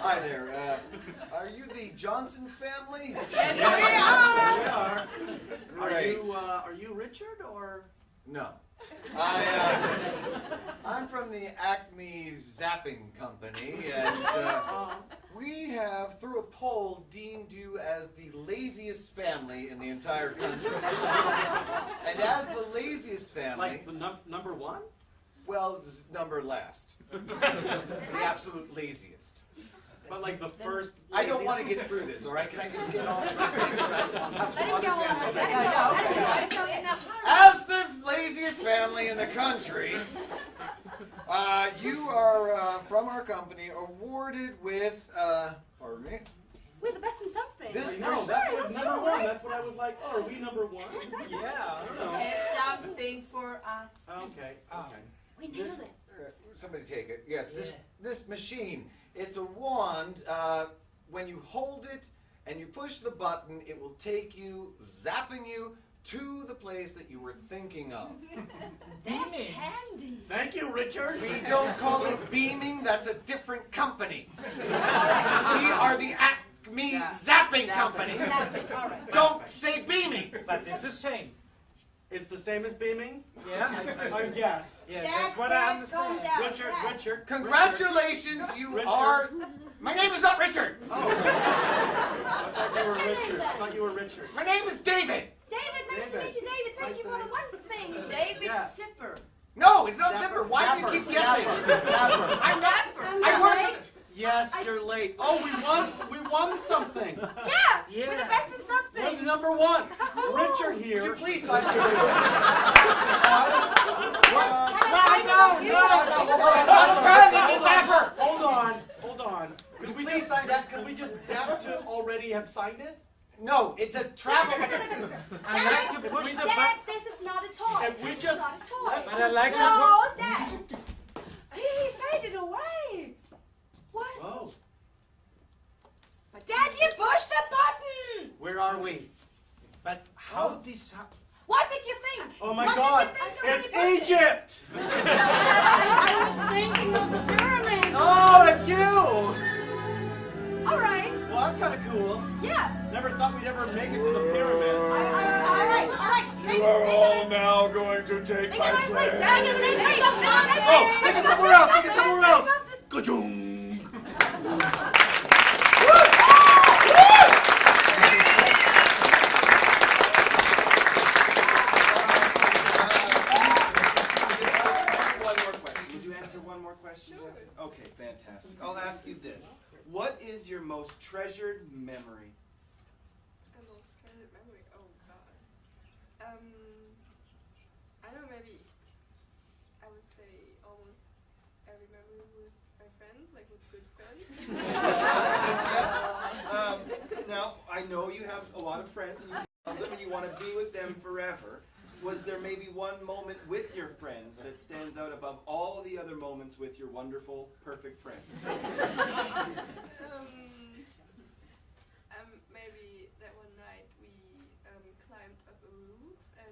Hi there. Are you the Johnson family? Yes, we are. Great. Are you Richard or? No. I'm from the Acme Zapping company, and we have, through a poll, deemed you as the laziest family in the entire country. And as the laziest family... Like the number one? Well, this is number last. The absolute laziest. But like the first. I don't want to get through this, all right? Can I just get on with my things? Have some Let him other go family. on. Let him go. Let him go in the As the laziest family in the country, you are, from our company, awarded with, pardon me, We're the best in something. this I know, that's what number one. That's what I was like. Oh, are we number one? Yeah. I don't know. It's something for us. Okay. Okay. We nailed it. somebody take it. Yes, this machine. It's a wand. When you hold it and you push the button, it will take you, zapping you, to the place that you were thinking of. That's handy. Thank you, Richard. We don't call it beaming. That's a different company. We are the Acme Zapping Company. Zapping, all right. Don't say beaming. But it's the same. It's the same as beaming? Yeah? I guess. Yes, that's what I understand. Richard. Congratulations, you Richard. are... My name is not Richard. Oh. I thought you were Richard. I thought you were Richard. My name is David. David, nice to meet you, David. Thank you for the one thing. David Yeah. Zipper. No, it's not Zipper. Why do you keep guessing? Zapper. I'm not... Zipper. I work for... Yes, you're late. Oh, we won something. Yeah, we're the best in We're something. the number one. Richard Would here. you please sign for this? I know. This is Zapper. Hold on. Could we just zap? Could we just zap to already have signed it? No, it's a travel. I like to push the Dad, button. this is not a toy. If we This just- is not a toy. But I like to No, Dad. He faded away. What? Oh. Dad, you pushed the button. Where are we? But how this? What did you think? Oh my What God! Did you think when It's you pushed it? Egypt! I was thinking of the pyramid. Oh, it's you! All right. Well, that's kind of cool. Yeah. Never thought we'd ever make it to the pyramids. All right. You are all now going to take Take my a nice place. place. Take a nice place. Oh, take it somewhere else! Take it somewhere else! Ka-choom. One more question. Would you answer one more question? Sure. Jeff? Okay, fantastic. I'll ask you this. What is your most treasured memory? My most treasured memory. Oh God. I don't know. Maybe I would say almost every memory with my friends, like with good friends. Now, I know you have a lot of friends and you love them and you want to be with them forever. Was there maybe one moment with your friends that stands out above all the other moments with your wonderful, perfect friends? Maybe that one night we climbed up a roof and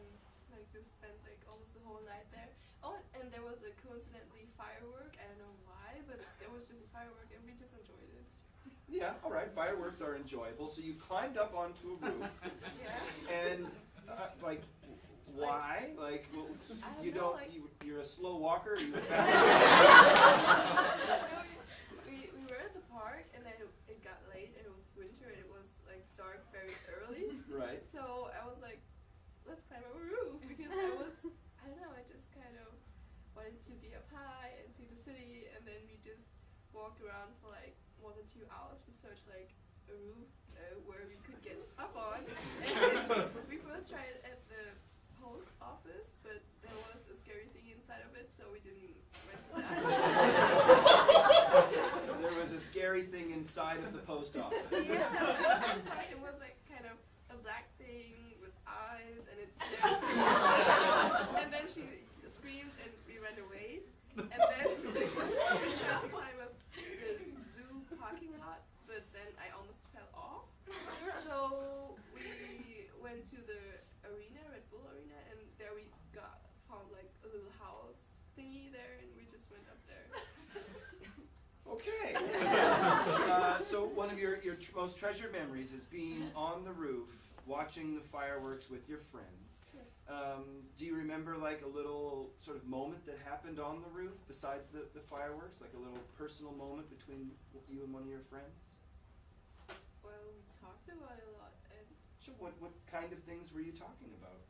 like just spent like almost the whole night there. Oh, and there was a coincidentally firework. I don't know why, but there was just a firework and we just enjoyed it. Yeah, all right. Fireworks are enjoyable. So you climbed up onto a roof, Yeah. and like, why? Like, well, you know, don't. like- You're a slow walker. Or you a fast No, we were at the park and then it got late and it was winter and it was like dark very early. Right. So I was like, let's climb up a roof because I don't know, I just kind of wanted to be up high and see the city, and then we just walked around for like more than 2 hours to search like a roof where we could get up on. And we first tried it at the post office, but there was a scary thing inside of it, so we didn't went to that. There was a scary thing inside of the post office. Yeah, it was like kind of a black thing with eyes, and it's and then she screamed and we ran away, and then we tried to climb up the zoo parking lot, but then I almost fell off. So we went to the arena, Red Bull Arena, and there we found like a little house thingy there, and we just went up there. Okay. So one of your most treasured memories is being on the roof, watching the fireworks with your friends. Do you remember like a little sort of moment that happened on the roof besides the fireworks, like a little personal moment between you and one of your friends? Well, we talked about it a lot, and So what kind of things were you talking about?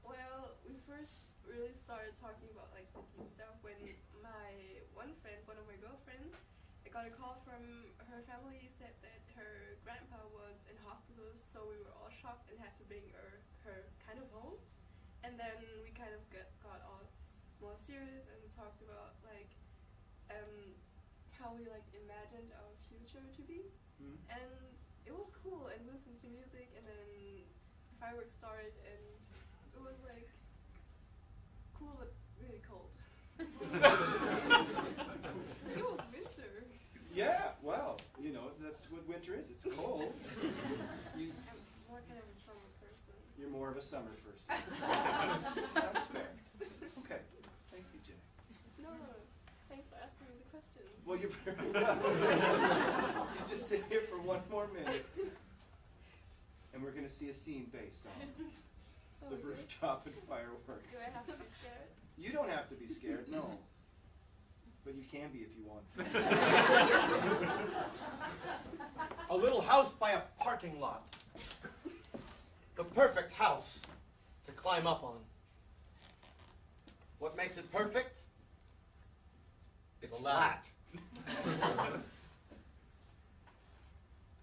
well, we first really started talking about like the deep stuff when my one friend, one of my girlfriends, I got a call from her family, said that her grandpa was in hospital, so we were all shocked and had to bring her kind of home. And then we kind of got all more serious and we talked about like how we like imagined our future to be. Hmm? And it was cool, and listened to music, and then fireworks started, and it was like cool but really cold. It was winter. Yeah, well, you know, that's what winter is. It's cold. I'm more kind of a summer person. You're more of a summer person. That's fair. Okay. Thank you, Jay. No, thanks for asking me the question. Well, you're very welcome. You just sit here for one more minute, and we're going to see a scene based on the Okay. rooftop and fireworks. Do I have to be scared? You don't have to be scared, no. But you can be if you want. A little house by a parking lot. The perfect house to climb up on. What makes it perfect? It's flat.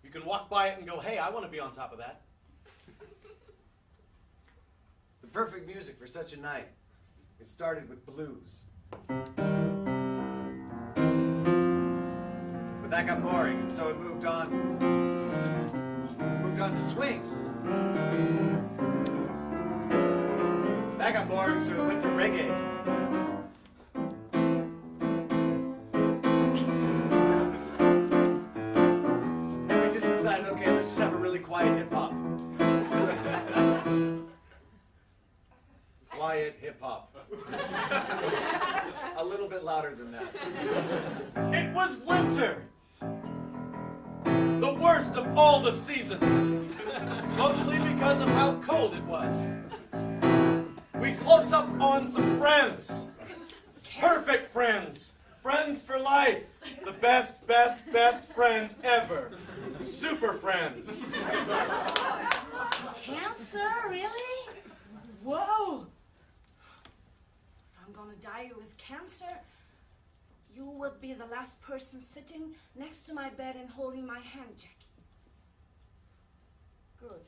You can walk by it and go, hey, I want to be on top of that. The perfect music for such a night. It started with blues. But that got boring, and so it moved on to swing. That got boring, so it went to reggae. And we just decided, okay, let's just have a really quiet hip-hop. Quiet hip-hop. A little bit louder than that. It was winter. The worst of all the seasons. Mostly because of how cold it was. We close up on some friends. Perfect friends. Friends for life. The best friends ever. Super friends. Cancer, really? Whoa! If I'm gonna die with cancer, you will be the last person sitting next to my bed and holding my hand, Jackie. Good.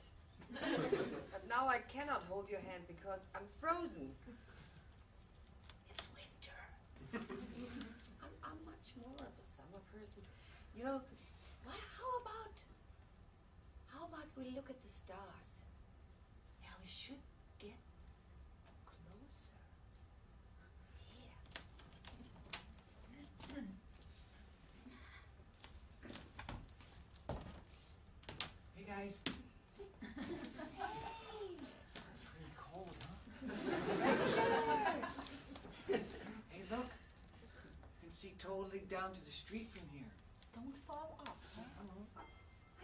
But now I cannot hold your hand because I'm frozen. It's winter. I'm much more of a summer person. You know, how about we look at the stars? Yeah, we should get closer. Hey guys. Hey, look. You can see totally down to the street from here. Don't fall off, huh? I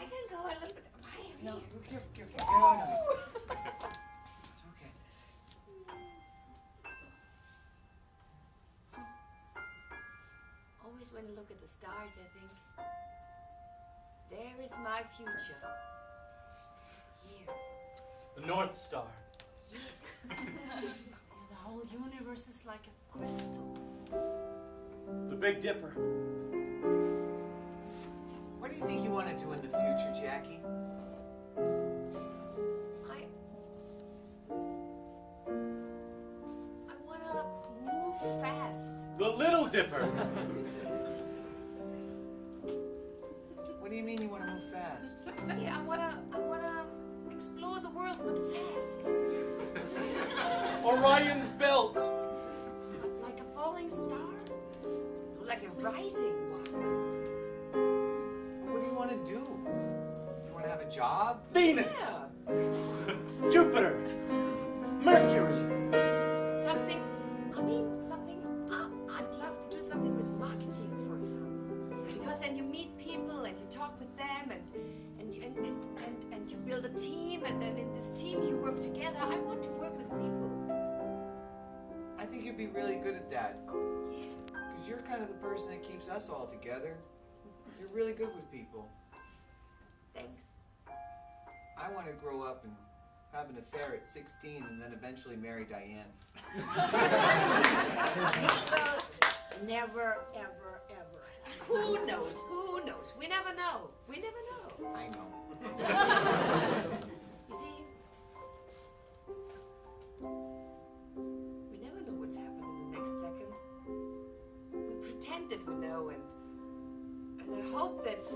can go a little bit higher. No, careful. No. It's okay. Always when I look at the stars, I think, there is my future. Here. The North Star. Yes. Yeah, the whole universe is like a crystal. The Big Dipper. What do you think you want to do in the future, Jackie? I want to move fast. The Little Dipper. What do you mean you want to move fast? Yeah, I wanna explore the world, but fast. Orion's Belt. Like a falling star? Like a rising one. What do you want to do? You want to have a job? Venus. Yeah. Jupiter. Mercury. Something. I'd love to do something with marketing, for example, because then you meet people and you talk with them and you build a team, and then in this team you work together. I want to work with people. I think you'd be really good at that. Because you're kind of the person that keeps us all together. You're really good with people. Thanks. I want to grow up and have an affair at 16 and then eventually marry Diane. Never, ever, ever. Who knows? Who knows? We never know. We never know. I know. You see, we never know what's happening in the next second. We pretend that we know, and I hope that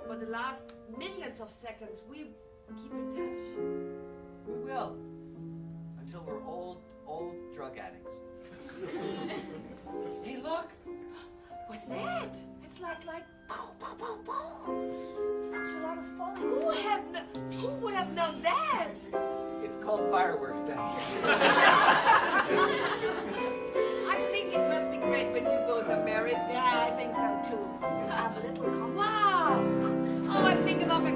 for the last millions of seconds we keep in touch. We will. Until we're old drug addicts. Hey, look! What's that? It's like pow, pow, pow, pow. Such a lot of falling Who would have known that? It's called fireworks, Diane. I think it must be great when you both are married. Yeah, I think so too. Have a little confidence. Wow! Oh, I think about my